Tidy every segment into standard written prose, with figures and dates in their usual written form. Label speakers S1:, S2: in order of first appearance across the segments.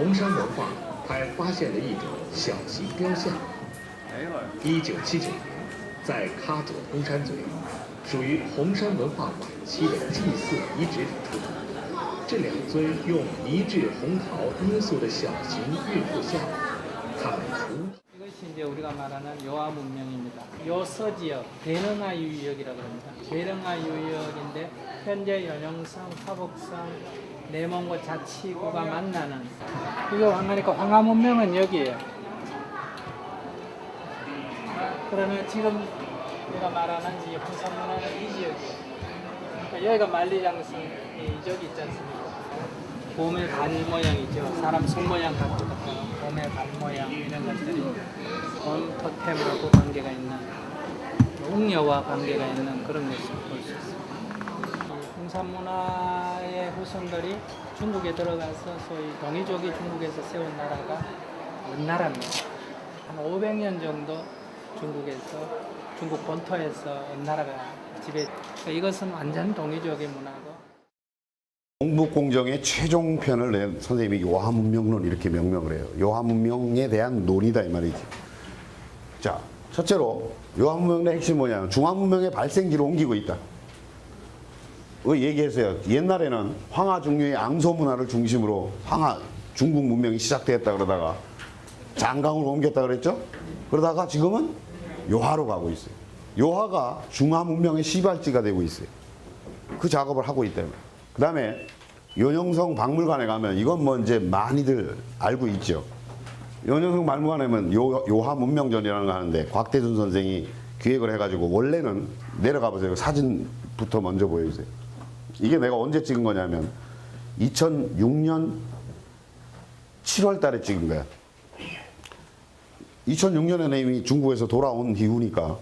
S1: 红山文化还发现了一种小型雕像。1979年，在喀左通山嘴，属于红山文化晚期的祭祀遗址里出土。这两尊用泥质红陶捏塑的小型孕妇像，它们图。
S2: 이것이 이제 우리가 말하는 요하 문명입니다. 요서 지역, 대릉하 유역이라고 합니다. 대릉하 유역인데 현재 연영성, 화북성, 내몽고 자치구가 만나는 이거 황하니까 황하 문명은 여기에요. 그러면 지금 우리가 말하는 이 홍산문화는 이 지역이에요. 그러니까 여기가 만리장성 이 지역이 있지 않습니까? 곰의 발 모양이죠. 사람 손 모양 같기도 하고 곰의 발 모양 이런 것들이 곰 토템하고 관계가 있는 웅녀와 관계가 있는 그런 것을 볼 수 있습니다. 홍산문화의 후손들이 중국에 들어가서 소위 동이족이 중국에서 세운 나라가 은나라입니다. 한 500년 정도 중국 본토에서 은나라가 지배. 그러니까 이것은 완전 동이족의 문화고.
S3: 동북공정의 최종 편을 낸 선생님이 요하문명론 이렇게 명명을 해요. 요하문명에 대한 논의다 이 말이지. 자, 첫째로 요하문명의 핵심이 뭐냐면 중화문명의 발생지로 옮기고 있다. 그 얘기했어요. 옛날에는 황하중류의 앙소문화를 중심으로 중국 문명이 시작되었다 그러다가 장강으로 옮겼다 그랬죠. 그러다가 지금은 요하로 가고 있어요. 요하가 중화문명의 시발지가 되고 있어요. 그 작업을 하고 있다는 거예요. 그 다음에 연영성 박물관에 가면 이건 뭐 이제 많이들 알고 있죠. 연영성 박물관에 가면 요하 문명전이라는 거 하는데 곽대준 선생이 기획을 해가지고 원래는 내려가 보세요. 사진부터 먼저 보여주세요. 이게 내가 언제 찍은 거냐면 2006년 7월 달에 찍은 거야. 2006년에는 이미 중국에서 돌아온 이후니까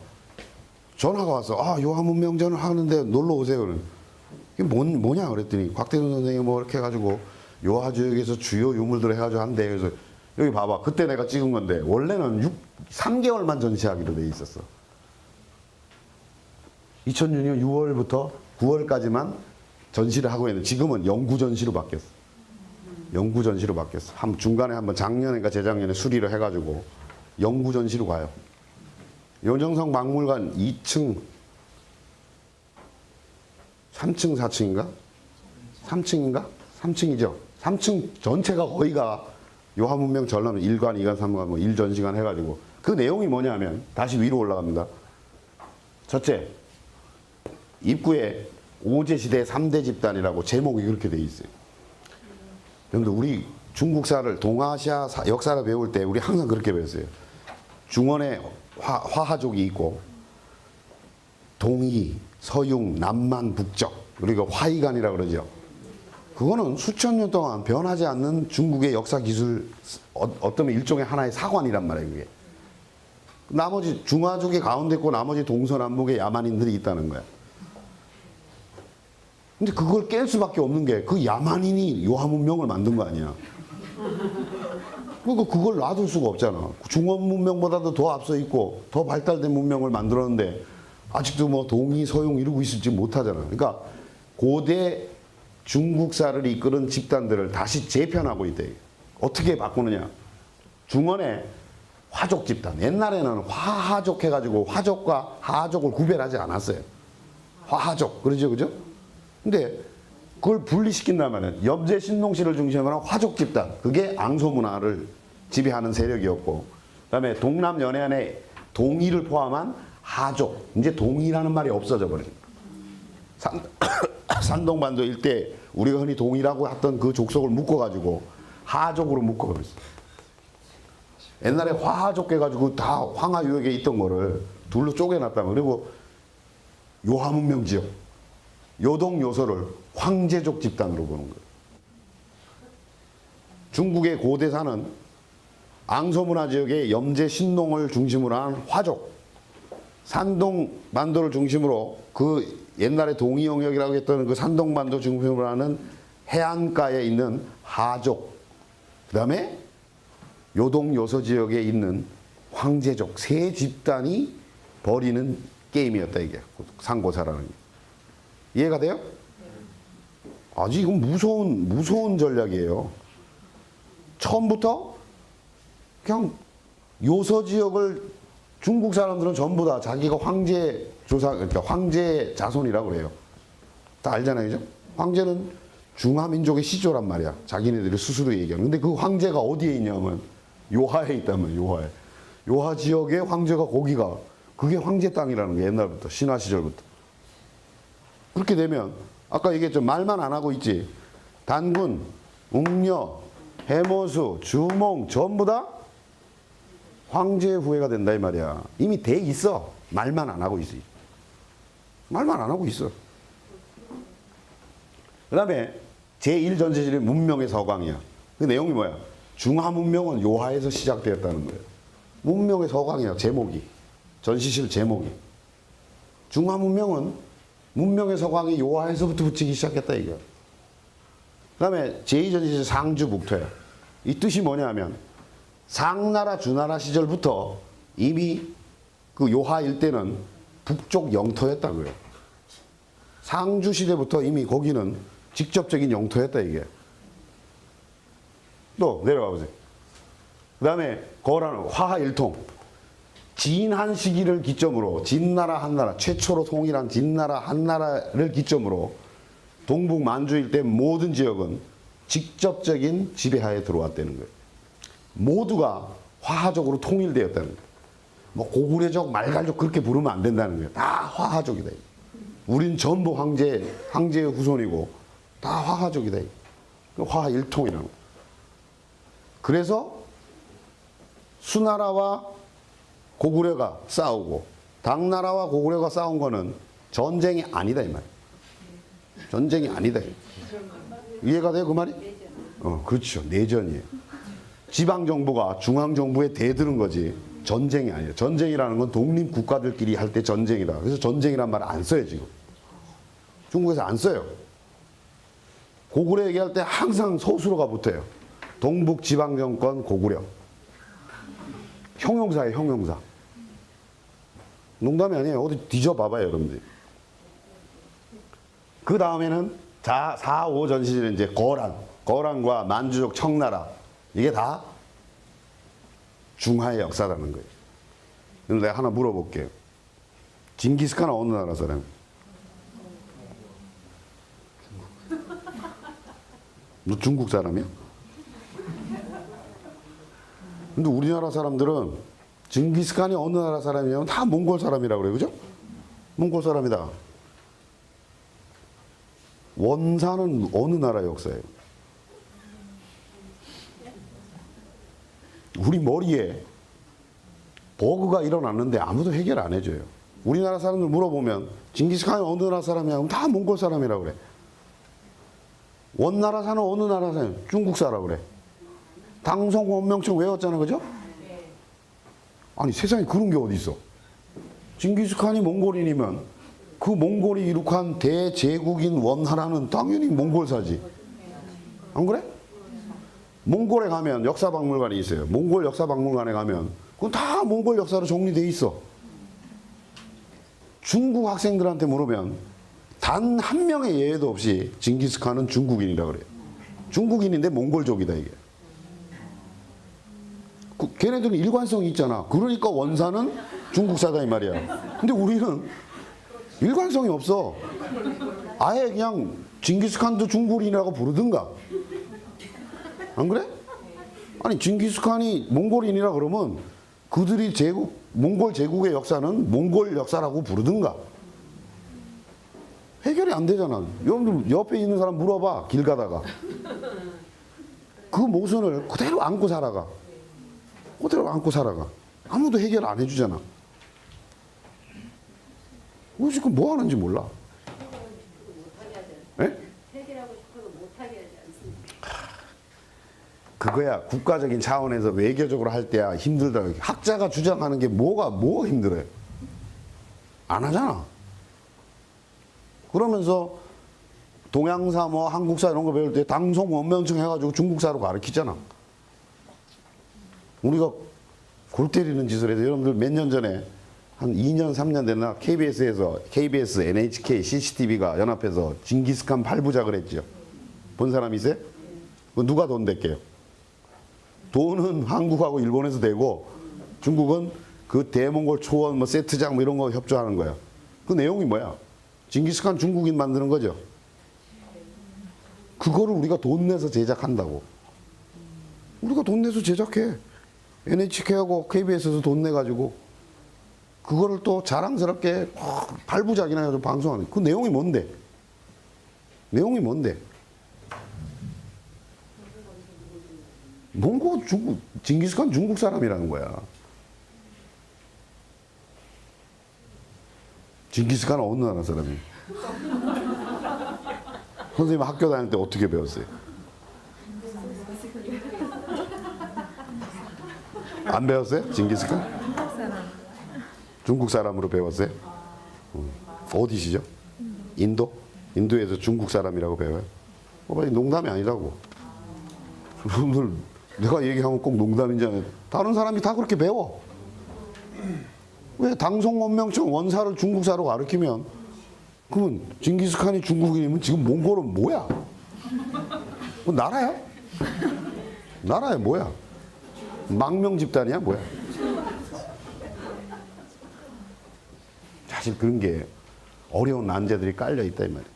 S3: 전화가 와서 요하 문명전을 하는데 놀러 오세요. 이게 뭐냐 그랬더니 곽대준 선생이 뭐 이렇게 해가지고 요하 지역에서 주요 유물들 해가지고 한대. 그래서 여기 봐봐. 그때 내가 찍은 건데 원래는 3개월만 전시하기로 돼 있었어. 2006년 6월부터 9월까지만 전시를 하고 있는데 지금은 영구 전시로 바뀌었어. 영구 전시로 바뀌었어. 중간에 한번 작년인가 재작년에 수리를 해가지고 영구 전시로 가요. 연영성 박물관 2층 3층, 4층인가? 3층인가? 3층이죠. 3층 전체가 거의가 요하문명 전람 1관, 2관, 3관, 뭐 1전시관 해가지고 그 내용이 뭐냐면 다시 위로 올라갑니다. 첫째, 입구에 오제시대 3대 집단이라고 제목이 그렇게 돼 있어요. 여러분들 우리 중국사를 동아시아 역사를 배울 때 우리 항상 그렇게 배웠어요. 중원에 화하족이 있고 동이, 서융, 남만, 북적 그리고 화이간이라고 그러죠. 그거는 수천 년 동안 변하지 않는 중국의 역사 기술 어떤 일종의 하나의 사관이란 말이에요. 그게. 나머지 중화족이 가운데 있고 나머지 동서남북의 야만인들이 있다는 거야. 근데 그걸 깰 수밖에 없는 게 그 야만인이 요하문명을 만든 거 아니야. 그러니까 그걸 놔둘 수가 없잖아. 중원 문명보다도 더 앞서 있고 더 발달된 문명을 만들었는데 아직도 뭐 동이, 서용 이루고 있을지 못하잖아. 그러니까 고대 중국사를 이끄는 집단들을 다시 재편하고 있다. 어떻게 바꾸느냐. 중원에 화족 집단. 옛날에는 화하족 해가지고 화족과 하족을 구별하지 않았어요. 화하족. 그러죠, 그죠? 근데 그걸 분리시킨다면 염제 신농씨를 중심으로 한 화족 집단. 그게 앙소문화를 지배하는 세력이었고 그 다음에 동남 연해안에 동이를 포함한 하족. 이제 동이라는 말이 없어져 버립니다. 산동반도 일대 우리가 흔히 동이라고 했던 그 족속을 묶어가지고 하족으로 묶어버렸어요. 옛날에 화하족 해가지고 다 황하유역에 있던 거를 둘로 쪼개놨다면 그리고 요하문명 지역 요동 요서를 황제족 집단으로 보는 거예요. 중국의 고대사는 앙소문화 지역의 염제 신농을 중심으로 한 화족 산동반도를 중심으로 그 옛날에 동이 영역이라고 했던 그 산동반도 중심으로 하는 해안가에 있는 하족 그 다음에 요동 요서 지역에 있는 황제족 세 집단이 벌이는 게임이었다 이게 상고사라는 게. 이해가 돼요? 아주 이건 무서운 전략이에요. 처음부터 그냥 요서 지역을 중국 사람들은 전부 다 자기가 황제 조상, 그러니까 황제 자손이라고 그래요. 다 알잖아요, 그죠? 황제는 중화민족의 시조란 말이야. 자기네들이 스스로 얘기하는. 근데 그 황제가 어디에 있냐면 요하에 있단 말이야, 요하에. 요하 지역의 황제가 거기가, 그게 황제 땅이라는 게 옛날부터, 신화 시절부터. 그렇게 되면, 아까 얘기했죠. 말만 안 하고 있지. 단군, 웅녀, 해모수, 주몽, 전부 다 황제의 후예가 된다, 이 말이야. 이미 돼 있어. 말만 안 하고 있어. 말만 안 하고 있어. 그 다음에 제1전체질의 문명의 서광이야. 그 내용이 뭐야? 중화문명은 요하에서 시작되었다는 거예요. 문명의 서광이야, 제목이. 전시실 제목이. 중화문명은 문명의 서광이 요하에서부터 붙이기 시작했다, 이거. 그 다음에 제2전시실 상주북토야. 이 뜻이 뭐냐면 상나라, 주나라 시절부터 이미 그 요하 일대는 북쪽 영토였다고요. 상주 시대부터 이미 거기는 직접적인 영토였다, 이게. 또 내려가 보세요. 그 다음에 거라는 화하일통. 진한 시기를 기점으로 진나라 한나라, 최초로 통일한 진나라 한나라를 기점으로 동북 만주 일대 모든 지역은 직접적인 지배하에 들어왔다는 거예요. 모두가 화하적으로 통일되었다는 거예요. 뭐 고구려족, 말갈족 그렇게 부르면 안 된다는 거예요. 다 화하족이다. 우린 전부 황제의 후손이고 다 화하족이다. 화하일통이라는 거예요. 그래서 수나라와 고구려가 싸우고 당나라와 고구려가 싸운 거는 전쟁이 아니다, 이 말이에요. 전쟁이 아니다. 이해가 돼요, 그 말이? 그렇죠. 내전이에요. 지방정부가 중앙정부에 대드는 거지 전쟁이 아니에요. 전쟁이라는 건 독립국가들끼리 할 때 전쟁이다. 그래서 전쟁이란 말을 안 써요, 지금. 중국에서 안 써요. 고구려 얘기할 때 항상 서술어가 붙어요. 동북지방정권 고구려. 형용사예요, 형용사. 농담이 아니에요. 어디 뒤져봐봐요, 여러분들. 그 다음에는 4, 5 전시실은 이제 거란과 만주족 청나라. 이게 다 중화의 역사라는 거예요. 그럼 내가 하나 물어볼게요. 징기스칸은 어느 나라 사람? 너 중국 사람이야? 근데 우리나라 사람들은 징기스칸이 어느 나라 사람이냐면 다 몽골 사람이라고 그래요. 그죠? 몽골 사람이다. 원산은 어느 나라 역사예요? 우리 머리에 버그가 일어났는데 아무도 해결 안 해줘요. 우리나라 사람들 물어보면 징기스칸이 어느 나라 사람이야? 그럼 다 몽골 사람이라고 그래. 원나라 사는 어느 나라 사람? 중국 사라고 그래. 당송 원명청 외웠잖아, 그죠? 아니 세상에 그런 게 어디 있어? 징기스칸이 몽골인이면 그 몽골이 이룩한 대제국인 원나라는 당연히 몽골사지. 안 그래? 몽골에 가면 역사박물관이 있어요. 몽골 역사박물관에 가면 그건 다 몽골 역사로 정리돼 있어. 중국 학생들한테 물으면 단 한 명의 예외도 없이 징기스칸은 중국인이라 그래요. 중국인인데 몽골족이다, 이게. 걔네들은 일관성이 있잖아. 그러니까 원사는 중국사다, 이 말이야. 근데 우리는 일관성이 없어. 아예 그냥 징기스칸도 중국인이라고 부르든가. 안 그래? 아니 징기스칸이 몽골인이라 그러면 그들이 몽골 제국의 역사는 몽골 역사라고 부르든가. 해결이 안 되잖아. 여러분들 옆에 있는 사람 물어봐, 길 가다가. 그 모순을 그대로 안고 살아가. 그대로 안고 살아가. 아무도 해결 안 해주잖아. 우리 지금 뭐 하는지 몰라. 예?
S4: 해결하고 싶어도 못하게 하지 않습니까?
S3: 그거야 국가적인 차원에서 외교적으로 할 때야 힘들다. 학자가 주장하는 게 뭐가 힘들어요? 안 하잖아. 그러면서 동양사 뭐 한국사 이런 거 배울 때 당송 원명청 해가지고 중국사로 가르치잖아. 우리가 골 때리는 짓을 해서 여러분들 몇 년 전에 한 2년 3년 됐나 KBS, NHK, CCTV가 연합해서 징기스칸 8부작을 했죠. 본 사람 있어요? 누가 돈 댈게요? 돈은 한국하고 일본에서 되고 중국은 그 대몽골 초원 뭐 세트장 뭐 이런 거 협조하는 거야. 그 내용이 뭐야? 징기스칸 중국인 만드는 거죠. 그거를 우리가 돈 내서 제작한다고. 우리가 돈 내서 제작해. NHK하고 KBS에서 돈 내가지고 그거를 또 자랑스럽게 발부작이나 해서 방송하는. 그 내용이 뭔데? 내용이 뭔데? 몽고 중국, 징기스칸 중국 사람이라는 거야. 징기스칸은 어느 나라 사람이? 선생님 학교 다닐 때 어떻게 배웠어요? 안 배웠어요? 징기스칸? 중국 사람으로 배웠어요? 어디시죠? 인도? 인도에서 중국 사람이라고 배워요? 농담이 아니라고. 여러분들 내가 얘기하면 꼭 농담인지 아니에요. 다른 사람이 다 그렇게 배워. 왜 당송원명청 원사를 중국사로 가르치면 그러면 징기스칸이 중국인이면 지금 몽골은 뭐야? 뭐 나라야? 나라야 뭐야? 망명 집단이야 뭐야? 사실 그런 게 어려운 난제들이 깔려 있다 이 말이야.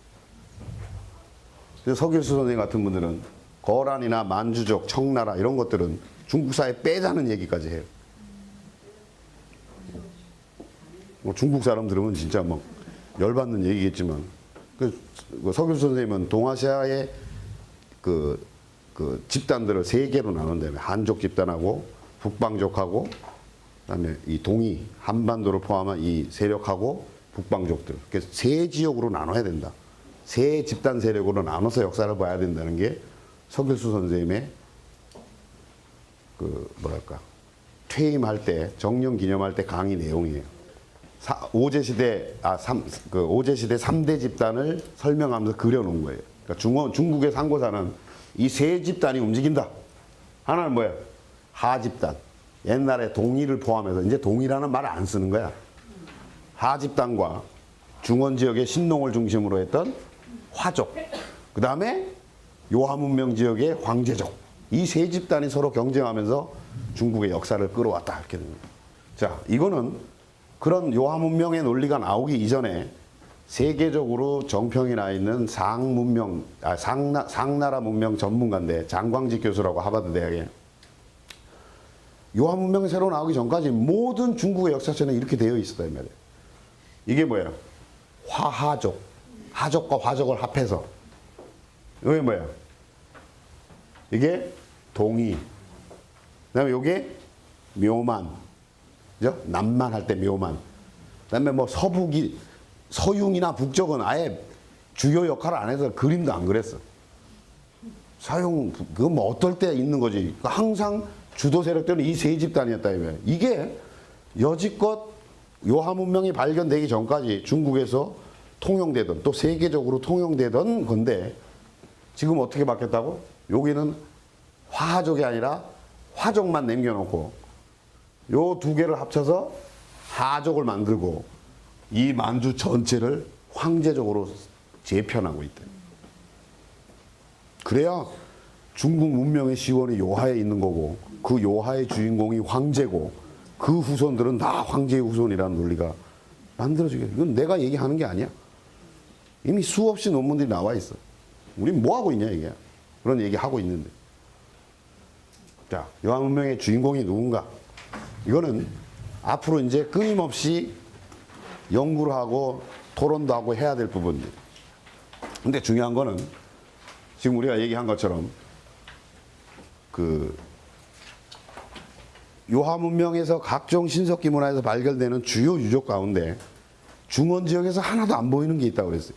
S3: 그래서 서길수 선생님 같은 분들은 거란이나 만주족, 청나라 이런 것들은 중국사에 빼자는 얘기까지 해요. 뭐 중국 사람 들으면 진짜 막 열받는 얘기겠지만 그 서길수 선생님은 동아시아의 그 집단들을 세 개로 나눈다며 한족 집단하고 북방족하고 그다음에 이 동이 한반도를 포함한 이 세력하고 북방족들 그래서 세 지역으로 나눠야 된다. 세 집단 세력으로 나눠서 역사를 봐야 된다는 게 서길수 선생님의 그 뭐랄까 퇴임할 때 정년 기념할 때 강의 내용이에요. 오제시대 3대 집단을 설명하면서 그려놓은 거예요. 그러니까 중국의 상고사는 이 세 집단이 움직인다. 하나는 뭐예요? 하집단. 옛날에 동이를 포함해서 이제 동이라는 말을 안 쓰는 거야. 하집단과 중원 지역의 신농을 중심으로 했던 화족. 그 다음에 요하문명 지역의 황제족. 이 세 집단이 서로 경쟁하면서 중국의 역사를 끌어왔다. 이렇게 됩니다. 자, 이거는 그런 요하문명의 논리가 나오기 이전에 세계적으로 정평이 나 있는 상나라 문명 전문가인데 장광직 교수라고 하버드 대학에 요하문명이 새로 나오기 전까지 모든 중국의 역사서는 이렇게 되어 있었다 이 말이에요. 이게 뭐예요? 화하족. 하족과 화족을 합해서 이게 뭐예요? 이게 동이. 그다음에 이게 묘만. 그죠? 남만 할 때 묘만. 그다음에 뭐 서융이나 북쪽은 아예 주요 역할을 안 해서 그림도 안 그렸어. 서융 그건 뭐 어떨 때 있는 거지. 항상 주도 세력들은 이 세 집단이었다 이거예요. 이게 여지껏 요하문명이 발견되기 전까지 중국에서 통용되던 또 세계적으로 통용되던 건데 지금 어떻게 바뀌었다고? 여기는 화족이 아니라 화족만 남겨놓고 요 두 개를 합쳐서 하족을 만들고 이 만주 전체를 황제적으로 재편하고 있다. 그래야 중국 문명의 시원이 요하에 있는 거고 그 요하의 주인공이 황제고 그 후손들은 다 황제의 후손이라는 논리가 만들어지게. 이건 내가 얘기하는 게 아니야. 이미 수없이 논문들이 나와 있어. 우린 뭐 하고 있냐 이게. 그런 얘기 하고 있는데. 자, 요하 문명의 주인공이 누군가? 이거는 앞으로 이제 끊임없이 연구를 하고 토론도 하고 해야 될 부분들. 근데 중요한 거는 지금 우리가 얘기한 것처럼 그 요하 문명에서 각종 신석기 문화에서 발견되는 주요 유적 가운데 중원 지역에서 하나도 안 보이는 게 있다고 그랬어요.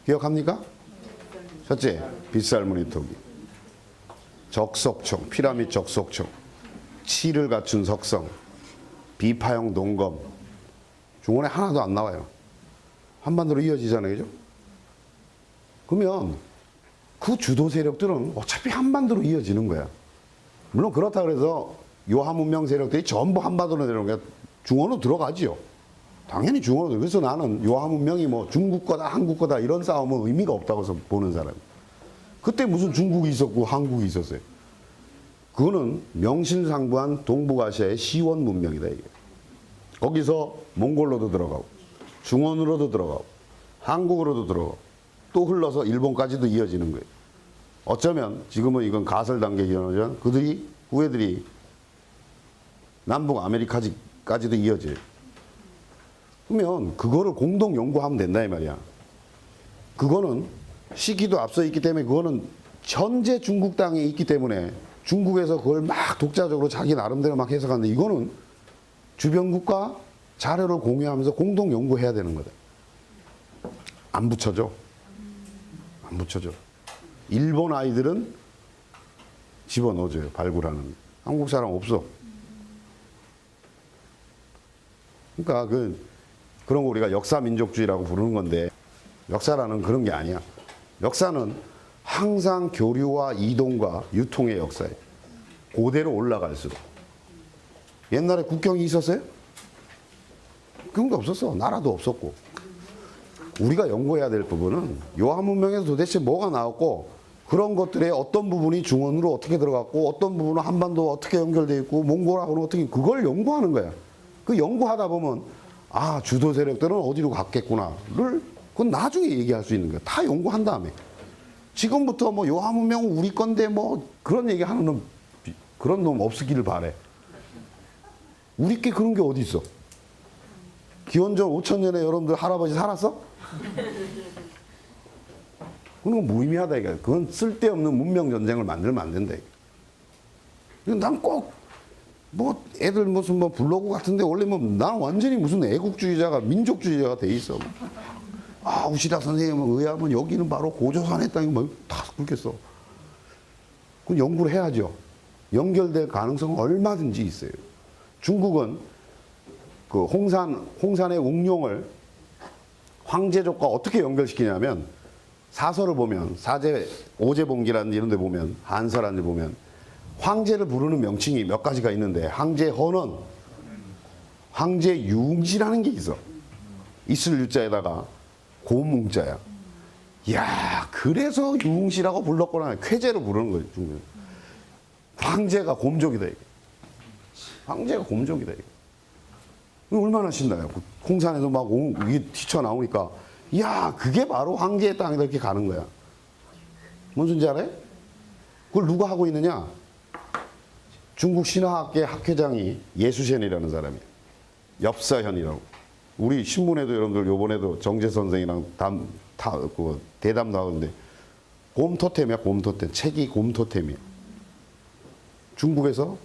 S3: 기억합니까? 첫째, 빗살무늬 토기, 적석총, 피라미드 적석총, 치를 갖춘 석성, 비파형 동검. 중원에 하나도 안 나와요. 한반도로 이어지잖아요, 그죠? 그러면 그 주도 세력들은 어차피 한반도로 이어지는 거야. 물론 그렇다 그래서 요하 문명 세력들이 전부 한반도로 내려오는 게 중원으로 들어가지요. 당연히 중원으로. 그래서 나는 요하 문명이 뭐 중국 거다 한국 거다 이런 싸움은 의미가 없다고 해서 보는 사람. 그때 무슨 중국이 있었고 한국이 있었어요. 그거는 명실상부한 동북아시아의 시원 문명이다 이게. 거기서 몽골로도 들어가고 중원으로도 들어가고 한국으로도 들어가고 또 흘러서 일본까지도 이어지는 거예요. 어쩌면 지금은 이건 가설 단계이지만 그들이 후예들이 남북 아메리카까지도 이어져요. 그러면 그거를 공동 연구하면 된다 이 말이야. 그거는 시기도 앞서 있기 때문에 그거는 현재 중국 땅에 있기 때문에 중국에서 그걸 막 독자적으로 자기 나름대로 막 해석하는데 이거는 주변국과 자료를 공유하면서 공동 연구해야 되는 거다. 안 붙여져. 안 붙여져. 일본 아이들은 집어넣어줘요. 발굴하는. 한국 사람 없어. 그러니까 그런 거 우리가 역사민족주의라고 부르는 건데 역사라는 그런 게 아니야. 역사는 항상 교류와 이동과 유통의 역사예요. 고대로 올라갈수록. 옛날에 국경이 있었어요? 국경도 없었어. 나라도 없었고. 우리가 연구해야 될 부분은 요한 문명에서 도대체 뭐가 나왔고 그런 것들의 어떤 부분이 중원으로 어떻게 들어갔고 어떤 부분은 한반도와 어떻게 연결되어 있고 몽골하고는 어떻게 그걸 연구하는 거야. 그 연구하다 보면 아 주도 세력들은 어디로 갔겠구나를 그건 나중에 얘기할 수 있는 거야. 다 연구한 다음에. 지금부터 뭐 요한 문명은 우리 건데 뭐 그런 얘기하는 놈 그런 놈 없기를 바래. 우리 게 그런 게 어디 있어? 기원전 5,000년에 여러분들 할아버지 살았어? 그건 무의미하다 이게. 그건 쓸데없는 문명 전쟁을 만들면 안 된다 이게. 난 꼭 뭐 애들 무슨 뭐 블로그 같은데 올리면 난 완전히 무슨 애국주의자가 민족주의자가 돼 있어. 아 우시다 선생님은 의하면 여기는 바로 고조선의 땅이 뭐다 그렇게 써. 그건 연구를 해야죠. 연결될 가능성은 얼마든지 있어요. 중국은 그 홍산의 웅룡을 황제족과 어떻게 연결시키냐면 사설을 보면 오제봉기라는 이런 데 보면 한서라는 데 보면 황제를 부르는 명칭이 몇 가지가 있는데 황제헌원, 황제융지라는 게 있어. 있을 유자에다가 고뭉자야. 이야 그래서 유웅시라고 불렀구나. 쾌제로 부르는 거지 중국은. 황제가 곰족이다 이게. 황제가 곰족이다 이게. 얼마나 신나요. 홍산에서 막 이게 튀쳐나오니까 야 그게 바로 황제의 땅이다 이렇게 가는 거야. 뭔 소리인지 알아요? 그걸 누가 하고 있느냐? 중국 신화학계 학회장이 예수센이라는 사람이에요. 엽서현이라고. 우리 신문에도 여러분들 요번에도 정재 선생이랑 대담 나오는데 곰토템이야 곰토템. 책이 곰토템이야. 중국에서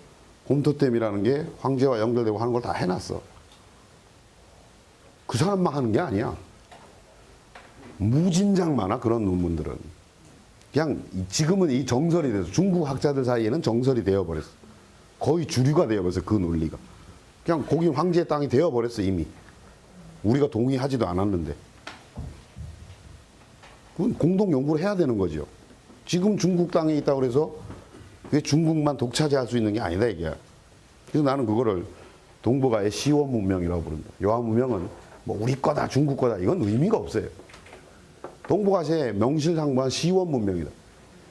S3: 곰토템이라는 게 황제와 연결되고 하는 걸 다 해놨어. 그 사람만 하는 게 아니야. 무진장 많아 그런 논문들은. 그냥 지금은 이 정설이 돼서 중국 학자들 사이에는 정설이 되어버렸어. 거의 주류가 되어버렸어 그 논리가. 그냥 거긴 황제의 땅이 되어버렸어 이미. 우리가 동의하지도 않았는데. 그건 공동 연구를 해야 되는 거죠. 지금 중국 땅에 있다고 해서 그게 중국만 독차지할 수 있는 게 아니다 이게. 그래서 나는 그거를 동북아의 시원 문명이라고 부른다. 요한 문명은 뭐 우리 거다 중국 거다 이건 의미가 없어요. 동북아시아의 명실상부한 시원 문명이다.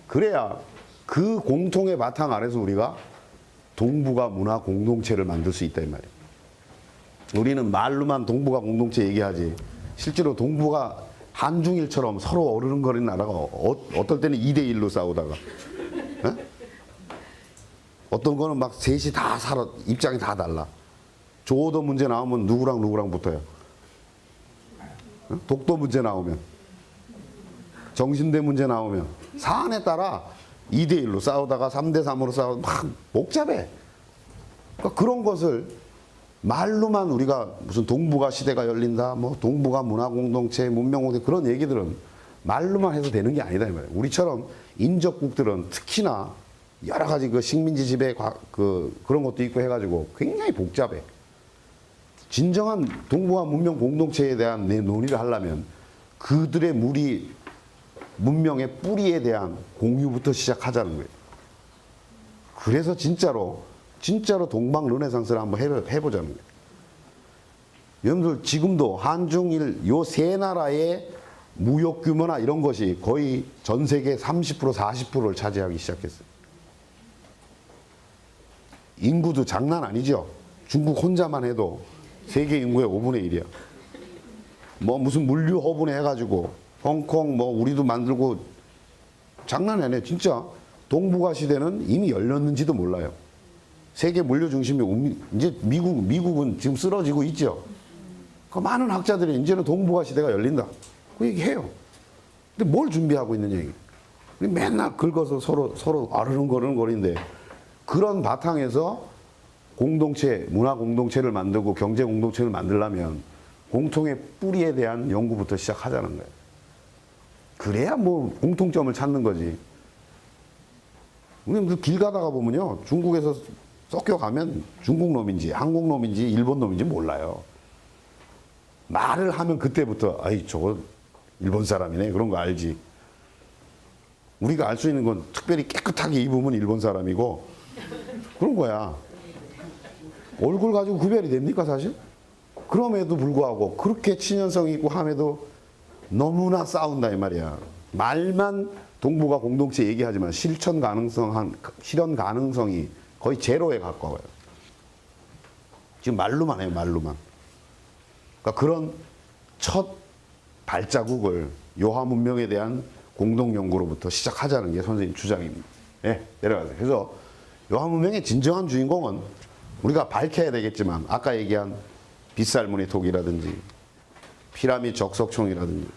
S3: 그래야 그 공통의 바탕 아래서 우리가 동북아 문화 공동체를 만들 수 있다 이 말이에요. 우리는 말로만 동북아 공동체 얘기하지 실제로 동북아 한중일처럼 서로 어르렁거리는 나라가 어떨 때는 2대1로 싸우다가 어떤 거는 막 셋이 다 입장이 다 달라. 조어도 문제 나오면 누구랑 붙어요. 독도 문제 나오면 정신대 문제 나오면 사안에 따라 2대1로 싸우다가 3대3으로 싸우고 막 복잡해. 그러니까 그런 것을 말로만 우리가 무슨 동북아 시대가 열린다, 뭐 동북아 문화 공동체, 문명 공동체 그런 얘기들은 말로만 해서 되는 게 아니다 이 말이에요. 우리처럼 인접국들은 특히나 여러 가지 그 식민지 지배 그런 것도 있고 해가지고 굉장히 복잡해. 진정한 동북아 문명 공동체에 대한 내 논의를 하려면 그들의 문명의 뿌리에 대한 공유부터 시작하자는 거예요. 그래서 진짜로 동방 르네상스를 한번 해보자는 거예요. 여러분들 지금도 한중일 요 세 나라의 무역 규모나 이런 것이 거의 전 세계 30% 40%를 차지하기 시작했어요. 인구도 장난 아니죠. 중국 혼자만 해도 세계 인구의 5분의 1이야. 뭐 무슨 물류 허브네 해가지고 홍콩 뭐 우리도 만들고 장난이 아니에요. 진짜 동북아 시대는 이미 열렸는지도 몰라요. 세계 물류 중심이 이제 미국은 지금 쓰러지고 있죠. 그 많은 학자들이 이제는 동북아 시대가 열린다. 그 얘기해요. 근데 뭘 준비하고 있느냐 이게. 맨날 긁어서 서로 아르릉거리는데 그런 바탕에서 공동체, 문화 공동체를 만들고 경제 공동체를 만들려면 공통의 뿌리에 대한 연구부터 시작하자는 거예요. 그래야 뭐 공통점을 찾는 거지. 우리는 그 길 가다가 보면요. 중국에서 섞여가면 중국 놈인지 한국 놈인지 일본 놈인지 몰라요. 말을 하면 그때부터 아이 저거 일본 사람이네 그런 거 알지. 우리가 알 수 있는 건 특별히 깨끗하게 입으면 일본 사람이고 그런 거야. 얼굴 가지고 구별이 됩니까 사실? 그럼에도 불구하고 그렇게 친연성이 있고 함에도 너무나 싸운다 이 말이야. 말만 동북아 공동체 얘기하지만 실현 가능성이 거의 제로에 가까워요. 지금 말로만 해요, 말로만. 그러니까 그런 첫 발자국을 요하 문명에 대한 공동 연구로부터 시작하자는 게 선생님 주장입니다. 예, 내려가세요. 그래서 요하 문명의 진정한 주인공은 우리가 밝혀야 되겠지만 아까 얘기한 빗살무늬 토기라든지 피라미드 적석총이라든지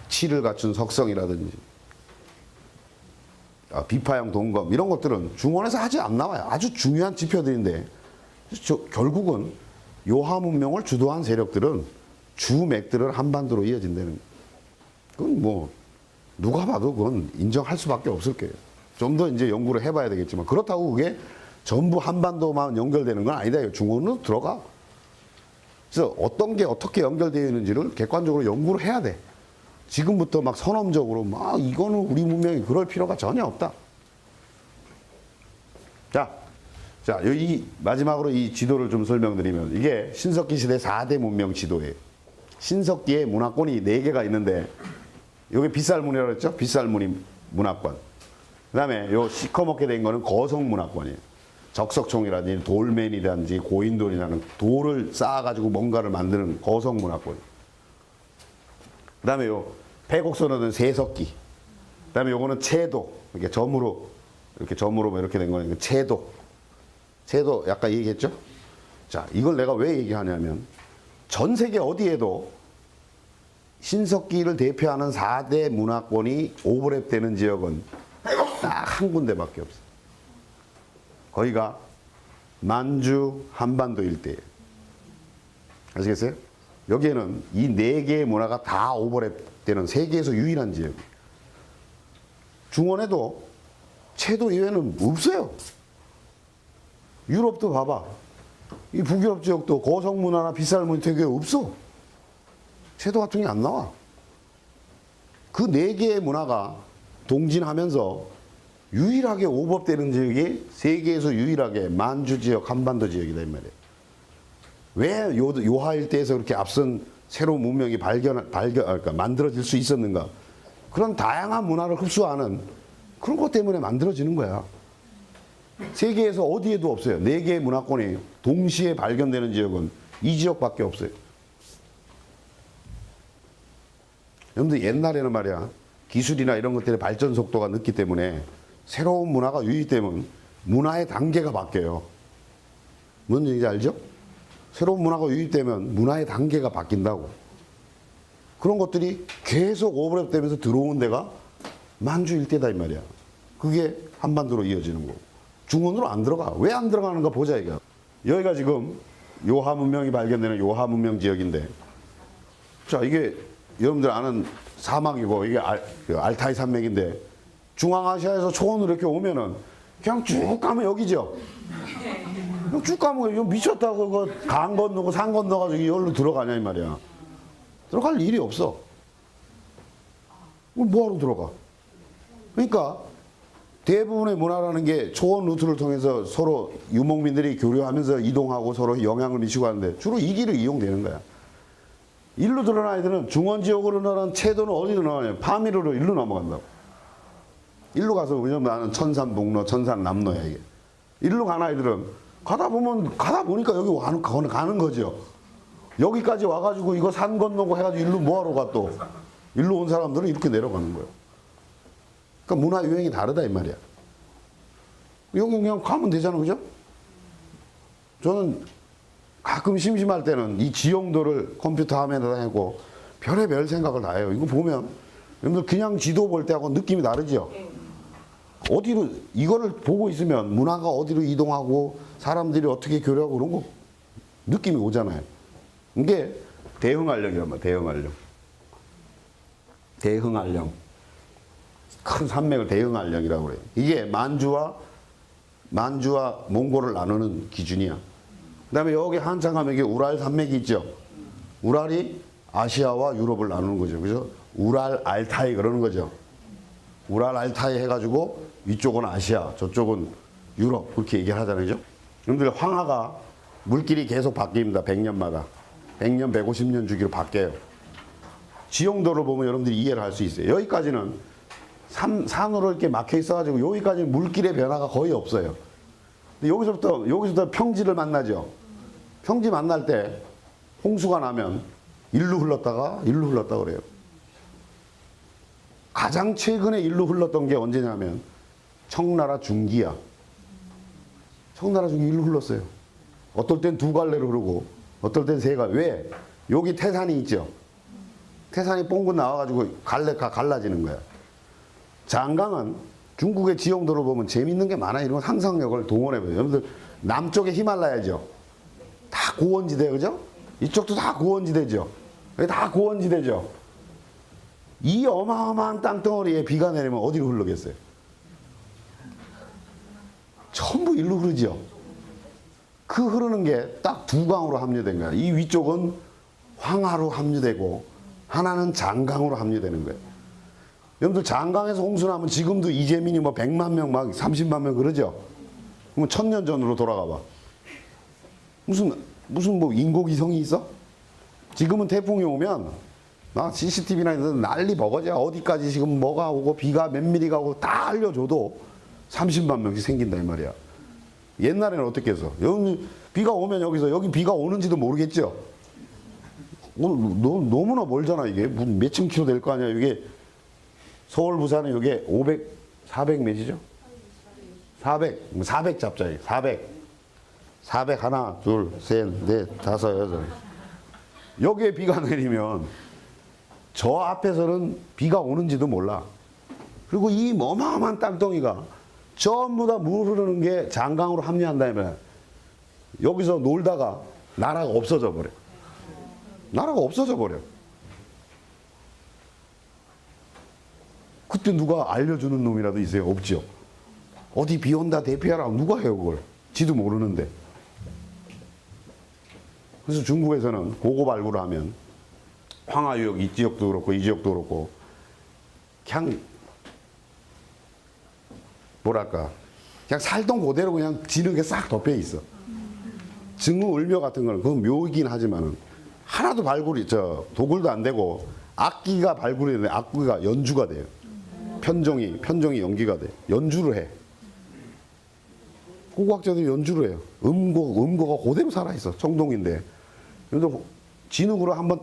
S3: 치를 갖춘 석성이라든지 비파형 동검 이런 것들은 중원에서 아직 안 나와요. 아주 중요한 지표들인데 결국은 요하 문명을 주도한 세력들은 주맥들을 한반도로 이어진다는 거예요. 그건 뭐 누가 봐도 그건 인정할 수밖에 없을 거예요. 좀 더 이제 연구를 해봐야 되겠지만 그렇다고 그게 전부 한반도만 연결되는 건 아니다. 중국은 들어가. 그래서 어떤 게 어떻게 연결되어 있는지를 객관적으로 연구를 해야 돼. 지금부터 막 선언적으로 막 이거는 우리 문명이 그럴 필요가 전혀 없다. 자, 여기 마지막으로 이 지도를 좀 설명드리면 이게 신석기 시대 4대 문명 지도예요. 신석기에 문화권이 4개가 있는데 여기 빗살무늬라고 했죠? 빗살무늬 문화권. 그 다음에 요 시커멓게 된 거는 거성 문화권이에요. 적석총이라든지 돌맨이라든지 고인돌이라는 돌을 쌓아가지고 뭔가를 만드는 거성 문화권. 그 다음에 요 폐곡선어든 세석기. 그 다음에 요거는 채도. 이렇게 점으로 이렇게 된 거는 채도. 채도 약간 얘기했죠? 자, 이걸 내가 왜 얘기하냐면 전 세계 어디에도 신석기를 대표하는 4대 문화권이 오버랩되는 지역은 딱 한 군데밖에 없어요. 거기가 만주 한반도 일대예요. 아시겠어요? 여기에는 이 4개의 문화가 다 오버랩되는 세계에서 유일한 지역이에요. 중원에도 채도 이외에는 없어요. 유럽도 봐봐. 이 북유럽 지역도 거성 문화나 빗살무늬 되게 없어. 채도 같은 게 안 나와. 그 4개의 문화가 동진하면서 유일하게 오버랩되는 지역이 세계에서 유일하게 만주 지역, 한반도 지역이다 이 말이에요. 왜 요하 일대에서 그렇게 앞선 새로운 문명이 그러니까 만들어질 수 있었는가? 그런 다양한 문화를 흡수하는 그런 것 때문에 만들어지는 거야. 세계에서 어디에도 없어요. 4개의 문화권이 동시에 발견되는 지역은 이 지역밖에 없어요. 여러분들 옛날에는 말이야 기술이나 이런 것들의 발전 속도가 늦기 때문에 새로운 문화가 유입되면 문화의 단계가 바뀌어요. 뭔 얘기인지 알죠? 새로운 문화가 유입되면 문화의 단계가 바뀐다고. 그런 것들이 계속 오버랩되면서 들어온 데가 만주 일대다 이 말이야. 그게 한반도로 이어지는 거고. 중원으로 안 들어가. 왜 안 들어가는가 보자 이거. 여기가 지금 요하 문명이 발견되는 요하 문명 지역인데 자 이게 여러분들 아는 사막이고 이게 알타이 산맥인데 중앙아시아에서 초원으로 이렇게 오면은 그냥 쭉 가면 여기죠. 그냥 쭉 가면 이거 미쳤다고 그 강 건너고 산 건너가지고 여기로 들어가냐 이 말이야. 들어갈 일이 없어. 뭐하러 들어가? 그러니까 대부분의 문화라는 게 초원 루트를 통해서 서로 유목민들이 교류하면서 이동하고 서로 영향을 미치고 하는데 주로 이 길을 이용되는 거야. 일로 들어간 아이들은 중원 지역으로 들어간 채도는 어디로 나가냐? 파미르로 일로 넘어간다고. 일로 가서 왜냐면 나는 천산북로, 천산남로야 이게. 일로 가는 아이들은 가다 보니까 여기 가는 거죠. 여기까지 와가지고 이거 산 건너고 해가지고 일로 뭐하러 가 또. 일로 온 사람들은 이렇게 내려가는 거예요. 그러니까 문화 유행이 다르다 이 말이야. 여기 그냥 가면 되잖아, 그죠? 저는 가끔 심심할 때는 이 지형도를 컴퓨터 화면에다 해고 별의별 생각을 다 해요. 이거 보면 여러분들 그냥 지도 볼 때하고 느낌이 다르죠? 어디로 이거를 보고 있으면 문화가 어디로 이동하고 사람들이 어떻게 교류하고 그런 거 느낌이 오잖아요. 이게 대흥안령이란 말이야. 대흥안령. 큰 산맥을 대흥안령이라고 그래요. 이게 만주와 몽골을 나누는 기준이야. 그 다음에 여기 한참 가면 이게 우랄 산맥이 있죠. 우랄이 아시아와 유럽을 나누는 거죠. 그죠? 우랄 알타이 그러는 거죠. 우랄 알타이 해가지고 위쪽은 아시아, 저쪽은 유럽 그렇게 얘기를 하잖아요. 그죠? 여러분들 황하가 물길이 계속 바뀝니다. 100년마다. 100년, 150년 주기로 바뀌어요. 지형도를 보면 여러분들이 이해를 할 수 있어요. 여기까지는 산으로 이렇게 막혀 있어가지고 여기까지는 물길의 변화가 거의 없어요. 근데 여기서부터 평지를 만나죠. 평지 만날 때 홍수가 나면 일로 흘렀다가 그래요. 가장 최근에 일로 흘렀던 게 언제냐면 청나라 중기야. 청나라 중기 일로 흘렀어요. 어떨 땐 두 갈래로 흐르고 어떨 땐 세 갈래. 왜? 여기 태산이 있죠. 태산이 뽕긋 나와가지고 갈래가 갈라지는 거야. 장강은 중국의 지형도를 보면 재밌는 게 많아요. 이런 상상력을 동원해봐요. 여러분들 남쪽에 히말라야죠. 다 고원지대, 그죠? 이쪽도 다 고원지대죠. 여기 다 고원지대죠. 이 어마어마한 땅덩어리에 비가 내리면 어디로 흐르겠어요? 전부 일로 흐르죠. 그 흐르는 게 딱 두 강으로 합류된 거야. 이 위쪽은 황하로 합류되고 하나는 장강으로 합류되는 거예요. 여러분들 장강에서 홍수 나면 지금도 이재민이 뭐 100만 명 막 30만 명 그러죠? 그러면 1000년 전으로 돌아가 봐. 무슨 뭐 인고기성이 있어? 지금은 태풍이 오면 나 CCTV나 이런 난리 버거지야. 어디까지 지금 뭐가 오고 비가 몇 미리가 오고 다 알려줘도 30만 명씩 생긴다 이 말이야. 옛날에는 어떻게 했어? 여기 비가 오면 여기 비가 오는지도 모르겠죠? 너무나 멀잖아 이게. 몇천 킬로 될 거 아니야. 이게 서울 부산은 이게 500, 400 몇이죠? 400 잡자. 400 하나, 둘, 셋, 넷, 다섯, 여섯. 여기에 비가 내리면 저 앞에서는 비가 오는지도 몰라. 그리고 이 어마어마한 땅덩이가 전부 다 물 흐르는 게 장강으로 합류한다면 여기서 놀다가 나라가 없어져 버려. 나라가 없어져 버려. 그때 누가 알려주는 놈이라도 있어요? 없죠. 어디 비 온다 대피하라 누가 해요 그걸? 지도 모르는데. 그래서 중국에서는 고고 발굴을 하면 황하유역 이 지역도 그렇고 이 지역도 그렇고 그냥 뭐랄까 그냥 살던 그대로 그냥 지는 게 싹 덮여 있어. 증후 을묘 같은 거는 그건 묘이긴 하지만은 하나도 발굴이 도굴도 안 되고 악기가 발굴이 되는데 악기가 연주가 돼요. 편종이 연기가 돼. 연주를 해. 고고학자들이 연주를 해요. 음고가 그대로 살아있어. 청동인데. 그래도 진흙으로 한번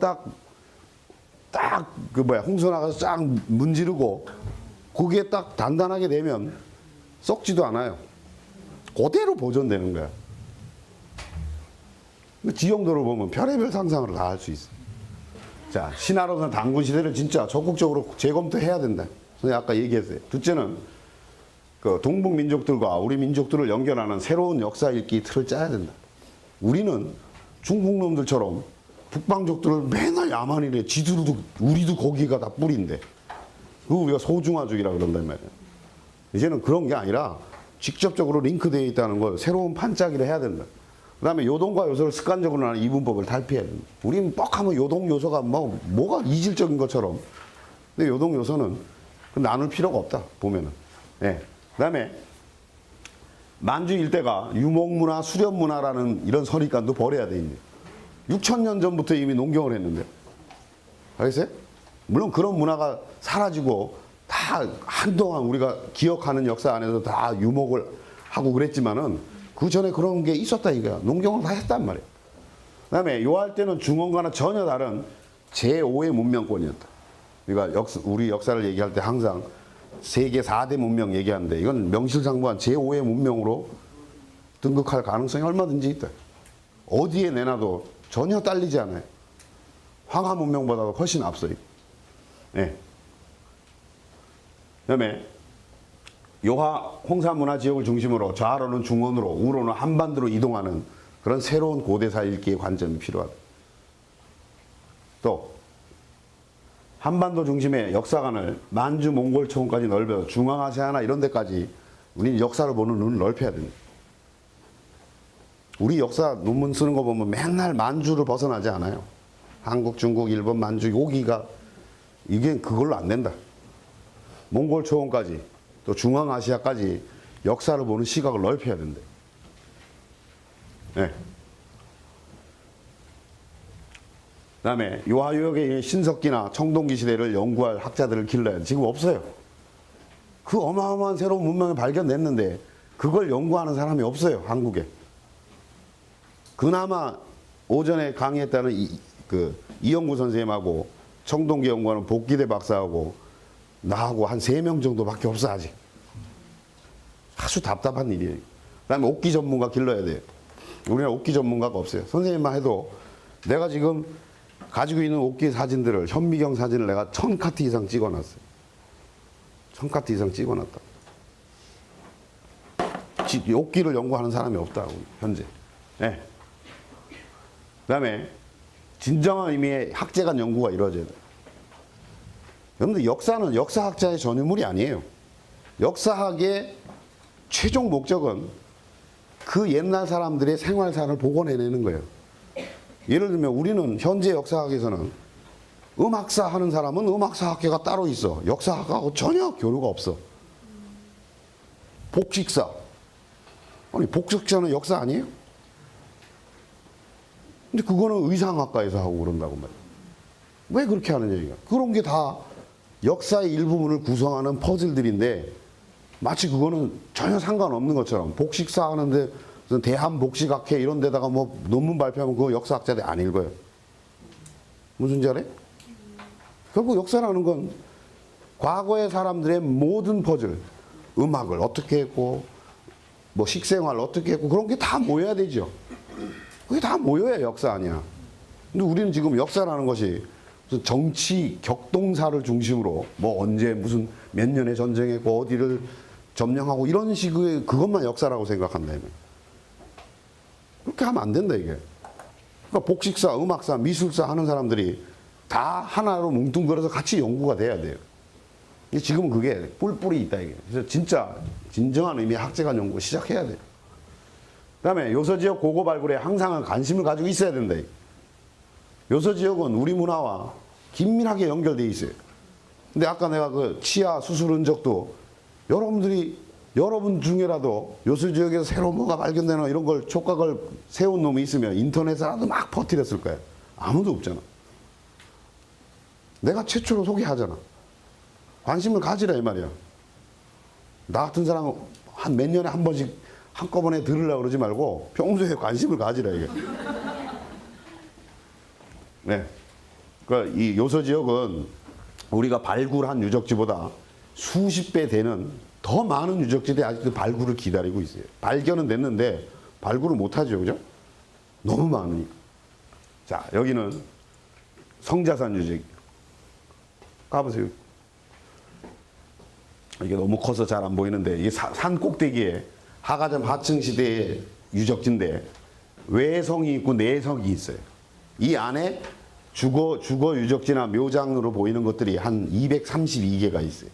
S3: 홍수 나가서 쫙 문지르고 그게 딱 단단하게 되면 썩지도 않아요. 그대로 보존되는 거야. 지형도를 보면 별의별 상상을 다 할 수 있어. 자, 신하로서는 단군 시대를 진짜 적극적으로 재검토해야 된다. 선생님 아까 얘기했어요. 둘째는 그 동북 민족들과 우리 민족들을 연결하는 새로운 역사 읽기 틀을 짜야 된다. 우리는 중국 놈들처럼 북방족들을 맨날 야만이래. 우리도 거기가 다 뿌리인데. 그거 우리가 소중화주의라 그런단 말이야. 이제는 그런 게 아니라 직접적으로 링크되어 있다는 걸 새로운 판짜기를 해야 된다. 그 다음에 요동과 요소를 습관적으로 하는 이분법을 탈피해야 된다. 우리는 뻑하면 요동 요소가 뭐가 이질적인 것처럼. 근데 요동 요소는 나눌 필요가 없다. 보면은. 예. 그 다음에 만주 일대가 유목문화, 수렵문화라는 이런 선입관도 버려야 돼. 6000년 전부터 이미 농경을 했는데. 알겠어요? 물론 그런 문화가 사라지고 다 한동안 우리가 기억하는 역사 안에서 다 유목을 하고 그랬지만은 그 전에 그런 게 있었다 이거야. 농경을 다 했단 말이야. 그다음에 요할 때는 중원과는 전혀 다른 제5의 문명권이었다. 그러니까 우리 역사를 얘기할 때 항상 세계 4대 문명 얘기하는데 이건 명실상부한 제5의 문명으로 등극할 가능성이 얼마든지 있다. 어디에 내놔도 전혀 딸리지 않아요. 황하 문명보다도 훨씬 앞서요. 네. 그다음에 요하 홍사문화 지역을 중심으로 좌로는 중원으로 우로는 한반도로 이동하는 그런 새로운 고대사 읽기의 관점이 필요하다. 또 한반도 중심의 역사관을 만주 몽골 초원까지 넓혀서 중앙아시아나 이런 데까지 우리는 역사를 보는 눈을 넓혀야 됩니다. 우리 역사 논문 쓰는 거 보면 맨날 만주를 벗어나지 않아요. 한국, 중국, 일본, 만주 여기가 이게 그걸로 안 된다. 몽골 초원까지 또 중앙아시아까지 역사를 보는 시각을 넓혀야 된다. 네. 그 다음에 요하유역의 신석기나 청동기 시대를 연구할 학자들을 길러야 돼. 지금 없어요. 그 어마어마한 새로운 문명을 발견냈는데 그걸 연구하는 사람이 없어요. 한국에. 그나마 오전에 강의했다는 이영구 선생님하고 청동기 연구하는 복기대 박사하고 나하고 한 3명 정도밖에 없어 아직. 아주 답답한 일이에요. 그 다음에 옥기 전문가 길러야 돼요. 우리는 옥기 전문가가 없어요. 선생님만 해도 내가 지금 가지고 있는 옥기 사진들을 현미경 사진을 내가 1000카트 이상 찍어놨어요. 1000카트 이상 찍어놨다. 옥기를 연구하는 사람이 없다 현재. 네. 그 다음에 진정한 의미의 학제간 연구가 이루어져야 돼요. 여러분들 역사는 역사학자의 전유물이 아니에요. 역사학의 최종 목적은 그 옛날 사람들의 생활사를 복원해내는 거예요. 예를 들면 우리는 현재 역사학에서는 음악사 하는 사람은 음악사 학회가 따로 있어. 역사학하고 전혀 교류가 없어. 복식사. 아니 복식사는 역사 아니에요? 근데 그거는 의상학과에서 하고 그런다고 말이에요. 왜 그렇게 하는 얘기가? 그런 게 다 역사의 일부분을 구성하는 퍼즐들인데 마치 그거는 전혀 상관없는 것처럼 복식사 하는데 대한복식학회 이런 데다가 뭐 논문 발표하면 그거 역사학자들이 안 읽어요. 무슨 줄 알아요? 결국 역사라는 건 과거의 사람들의 모든 퍼즐, 음악을 어떻게 했고 뭐 식생활 어떻게 했고 그런 게 다 모여야 되죠. 그게 다 모여야 역사 아니야. 근데 우리는 지금 역사라는 것이 무슨 정치 격동사를 중심으로 뭐 언제 무슨 몇 년에 전쟁했고 어디를 점령하고 이런 식의 그것만 역사라고 생각한다며. 그렇게 하면 안 된다 이게. 그러니까 복식사, 음악사, 미술사 하는 사람들이 다 하나로 뭉뚱그려서 같이 연구가 돼야 돼요. 지금은 그게 뿔뿔이 있다 이게. 그래서 진짜 진정한 의미의 학제간 연구 시작해야 돼요. 그다음에 요서지역 고고 발굴에 항상 관심을 가지고 있어야 된다. 요서지역은 우리 문화와 긴밀하게 연결되어 있어요. 근데 아까 내가 그 치아 수술 흔적도 여러분 중에라도 요서지역에서 새로운 뭐가 발견되나 이런 걸 촉각을 세운 놈이 있으면 인터넷에라도 막 퍼뜨렸을 거야. 아무도 없잖아. 내가 최초로 소개하잖아. 관심을 가지라 이 말이야. 나 같은 사람은 한 몇 년에 한 번씩 한꺼번에 들으려고 그러지 말고 평소에 관심을 가지라 이게. 네. 그러니까 이 요서지역은 우리가 발굴한 유적지보다 수십 배 되는 더 많은 유적지들이 아직도 발굴을 기다리고 있어요. 발견은 됐는데 발굴을 못하죠. 그죠? 너무 많으니까. 자, 여기는 성자산 유적. 가보세요. 이게 너무 커서 잘 안 보이는데 이게 산 꼭대기에 하가점 하층 시대의 유적지인데 외성이 있고 내성이 있어요. 이 안에 주거 유적지나 묘장으로 보이는 것들이 한 232개가 있어요.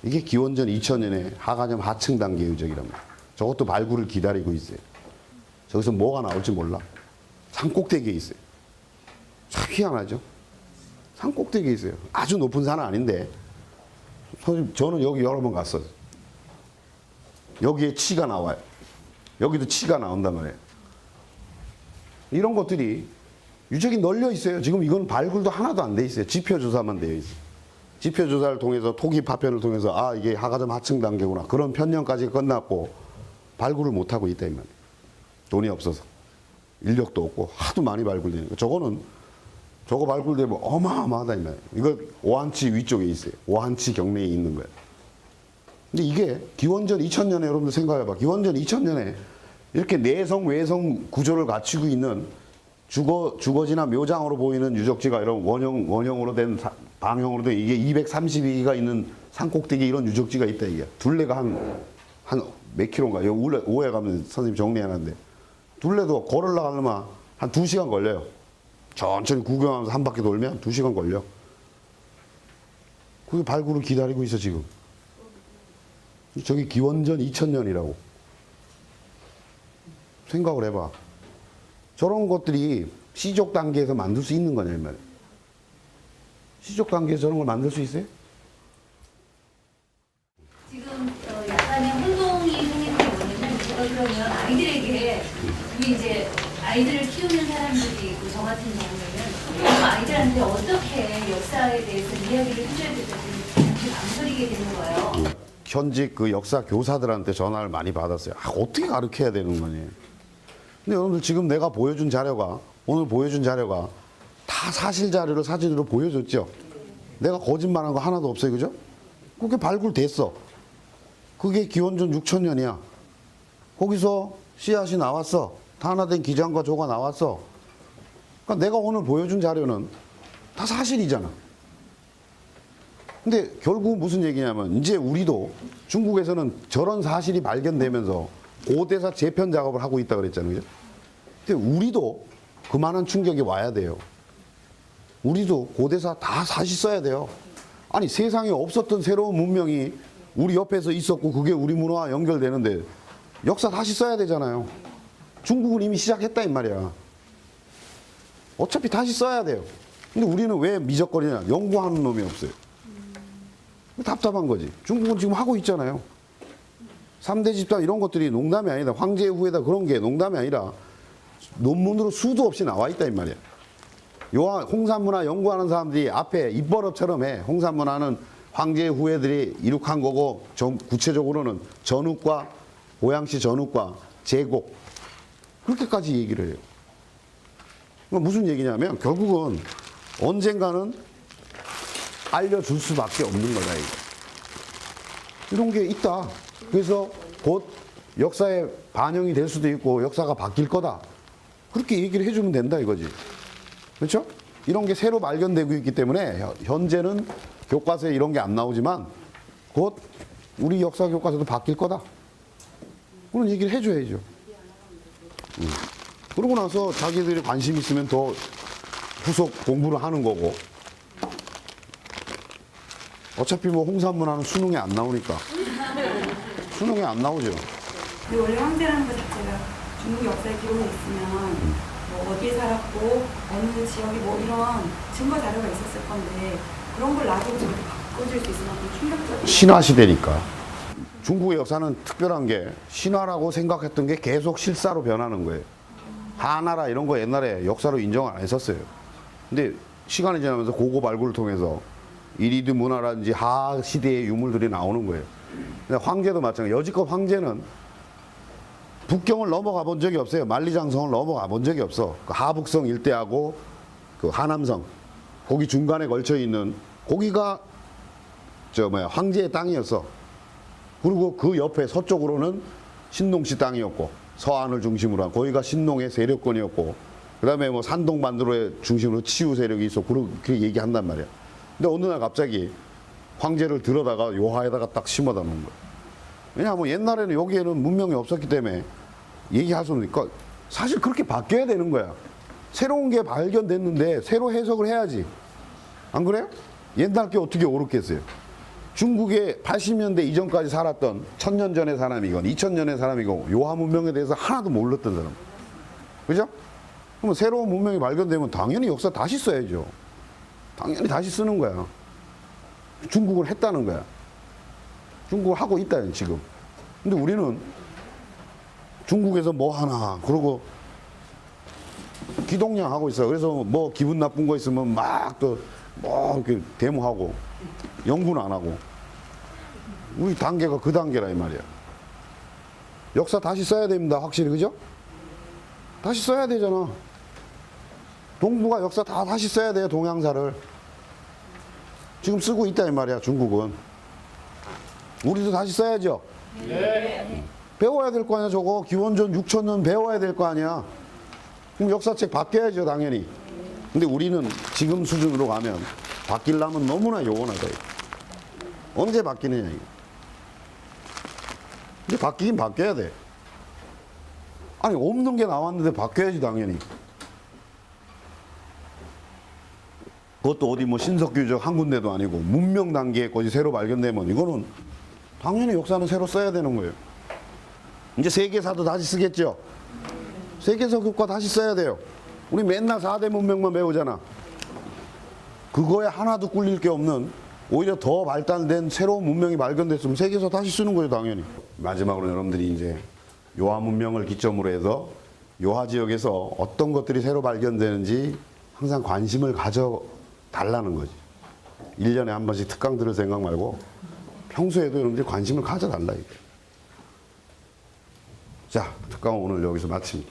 S3: 이게 기원전 2000년에 하가점 하층 단계 유적이란 말이에요. 저것도 발굴을 기다리고 있어요. 저기서 뭐가 나올지 몰라. 산 꼭대기에 있어요. 참 희한하죠. 산 꼭대기에 있어요. 아주 높은 산은 아닌데 저는 여기 여러 번 갔어요. 여기에 치가 나와요. 여기도 치가 나온단 말이에요. 이런 것들이 유적이 널려 있어요. 지금 이건 발굴도 하나도 안 돼 있어요. 지표조사만 되어 있어요. 지표조사를 통해서 토기 파편을 통해서 아 이게 하가점 하층 단계구나. 그런 편념까지 끝났고 발굴을 못하고 있다 이 말이에요. 돈이 없어서. 인력도 없고 하도 많이 발굴되니까. 저거 발굴되면 어마어마하다 이 말이에요. 이거 오한치 위쪽에 있어요. 오한치 경내에 있는 거예요. 근데 이게 기원전 2000년에 여러분들 생각해봐. 기원전 2000년에 이렇게 내성 외성 구조를 갖추고 있는 주거지나 묘장으로 보이는 유적지가 이런 원형으로 된 방형으로 된 이게 232개가 있는 산꼭대기 이런 유적지가 있다 이게. 둘레가 한 몇 킬로인가? 여기 오해 가면 선생님 정리해놨는데 둘레도 걸으려면 한 2시간 걸려요. 천천히 구경하면서 한 바퀴 돌면 2시간 걸려. 그게 발굴을 기다리고 있어 지금. 저기 기원전 2000년이라고. 생각을 해봐. 저런 것들이 시족 단계에서 만들 수 있는 거냐 이 말이야. 시족 단계에서 저런 걸 만들 수 있어요?
S4: 지금 약간의 혼동이 생기는 게 뭐냐면 제가 그러면 아이들에게 우리 이제 아이들을 키우는 사람들이 있고 저 같은 경우에는 그 아이들한테 어떻게 역사에 대해서 이야기를 해줘야 될지 이렇게 망설이게 되는 거예요.
S3: 현직 그 역사 교사들한테 전화를 많이 받았어요. 어떻게 가르쳐야 되는 거니? 근데 여러분들 지금 내가 보여준 자료가 오늘 보여준 자료가 다 사실 자료를 사진으로 보여줬죠. 내가 거짓말한 거 하나도 없어요, 그죠? 그게 발굴됐어. 그게 기원전 6000년이야. 거기서 씨앗이 나왔어. 탄화된 기장과 조가 나왔어. 그러니까 내가 오늘 보여준 자료는 다 사실이잖아. 근데 결국 무슨 얘기냐면 이제 우리도 중국에서는 저런 사실이 발견되면서 고대사 재편 작업을 하고 있다 그랬잖아요. 그죠? 근데 우리도 그만한 충격이 와야 돼요. 우리도 고대사 다 다시 써야 돼요. 아니 세상에 없었던 새로운 문명이 우리 옆에서 있었고 그게 우리 문화와 연결되는데 역사 다시 써야 되잖아요. 중국은 이미 시작했다 이 말이야. 어차피 다시 써야 돼요. 근데 우리는 왜 미적거리냐? 연구하는 놈이 없어요. 답답한 거지. 중국은 지금 하고 있잖아요. 3대 집단 이런 것들이 농담이 아니다. 황제 후예다 그런 게 농담이 아니라 논문으로 수도 없이 나와 있다 이 말이야. 홍산문화 연구하는 사람들이 앞에 입버릇처럼 해. 홍산문화는 황제 후예들이 이룩한 거고 구체적으로는 전욱과 보양시 전욱과 제곡 그렇게까지 얘기를 해요. 무슨 얘기냐면 결국은 언젠가는 알려줄 수밖에 없는 거다 이거. 이런 게 있다. 그래서 곧 역사에 반영이 될 수도 있고 역사가 바뀔 거다. 그렇게 얘기를 해주면 된다 이거지. 그렇죠? 이런 게 새로 발견되고 있기 때문에 현재는 교과서에 이런 게 안 나오지만 곧 우리 역사 교과서도 바뀔 거다. 그런 얘기를 해줘야죠. 그러고 나서 자기들이 관심 있으면 더 후속 공부를 하는 거고. 어차피 뭐 홍산문화는 수능에 안 나오니까. 수능에 안 나오죠.
S5: 원래 황제라는 것 자체가 중국 역사에 기록이 있으면 뭐 어디에 살았고 어느 지역에 뭐 이런 증거 자료가 있었을 건데 그런 걸 놔두고 저렇게 바꿔줄 수 있으면 좀 충격적이에요.
S3: 신화 시대니까. 중국의 역사는 특별한 게 신화라고 생각했던 게 계속 실사로 변하는 거예요. 하나라 이런 거 옛날에 역사로 인정을 안 했었어요. 근데 시간이 지나면서 고고 발굴을 통해서 이리드 문화라든지 하 시대의 유물들이 나오는 거예요. 근데 황제도 마찬가지예요. 여지껏 황제는 북경을 넘어가 본 적이 없어요. 만리장성을 넘어가 본 적이 없어. 그 하북성 일대하고 그 하남성 거기 중간에 걸쳐 있는 거기가 황제의 땅이었어. 그리고 그 옆에 서쪽으로는 신농씨 땅이었고 서안을 중심으로 한 거기가 신농의 세력권이었고 그다음에 뭐 산동 반도의 중심으로 치유 세력이 있어. 그렇게 얘기한단 말이야. 근데 어느 날 갑자기 황제를 들어다가 요하에다가 딱 심어다 놓은 거야. 왜냐하면 옛날에는 여기에는 문명이 없었기 때문에 얘기할 수 없으니까 사실 그렇게 바뀌어야 되는 거야. 새로운 게 발견됐는데 새로 해석을 해야지. 안 그래요? 옛날 게 어떻게 옳았겠어요? 중국에 80년대 이전까지 살았던 1000년 전의 사람이건 2000년의 사람이건 요하 문명에 대해서 하나도 몰랐던 사람. 그죠? 그러면 새로운 문명이 발견되면 당연히 역사 다시 써야죠. 당연히 다시 쓰는 거야. 중국을 했다는 거야. 중국을 하고 있다 지금. 근데 우리는 중국에서 뭐 하나 그러고 기동량 하고 있어. 그래서 뭐 기분 나쁜 거 있으면 막 또 뭐 이렇게 데모하고 연구는 안 하고 우리 단계가 그 단계라 이 말이야. 역사 다시 써야 됩니다. 확실히. 그죠? 다시 써야 되잖아. 동북아 역사 다 다시 써야 돼요. 동양사를. 지금 쓰고 있다 이 말이야. 중국은. 우리도 다시 써야죠.
S2: 네.
S3: 배워야 될 거 아니야. 저거 기원전 6,000년 배워야 될 거 아니야. 그럼 역사책 바뀌어야죠. 당연히. 근데 우리는 지금 수준으로 가면 바뀌려면 너무나 요원하다. 언제 바뀌느냐 이거. 이제 바뀌긴 바뀌어야 돼. 아니 없는 게 나왔는데 바뀌어야지 당연히. 그것도 어디 뭐 신석규적 한 군데도 아니고 문명 단계의 것이 새로 발견되면 이거는 당연히 역사는 새로 써야 되는 거예요. 이제 세계사도 다시 쓰겠죠. 세계사 교과 다시 써야 돼요. 우리 맨날 4대 문명만 배우잖아. 그거에 하나도 꿀릴 게 없는 오히려 더 발달된 새로운 문명이 발견됐으면 세계사 다시 쓰는 거죠 당연히. 마지막으로 여러분들이 이제 요하 문명을 기점으로 해서 요하 지역에서 어떤 것들이 새로 발견되는지 항상 관심을 가져 달라는 거지. 1년에 한 번씩 특강 들을 생각 말고 평소에도 여러분들이 관심을 가져 달라. 자, 특강은 오늘 여기서 마칩니다.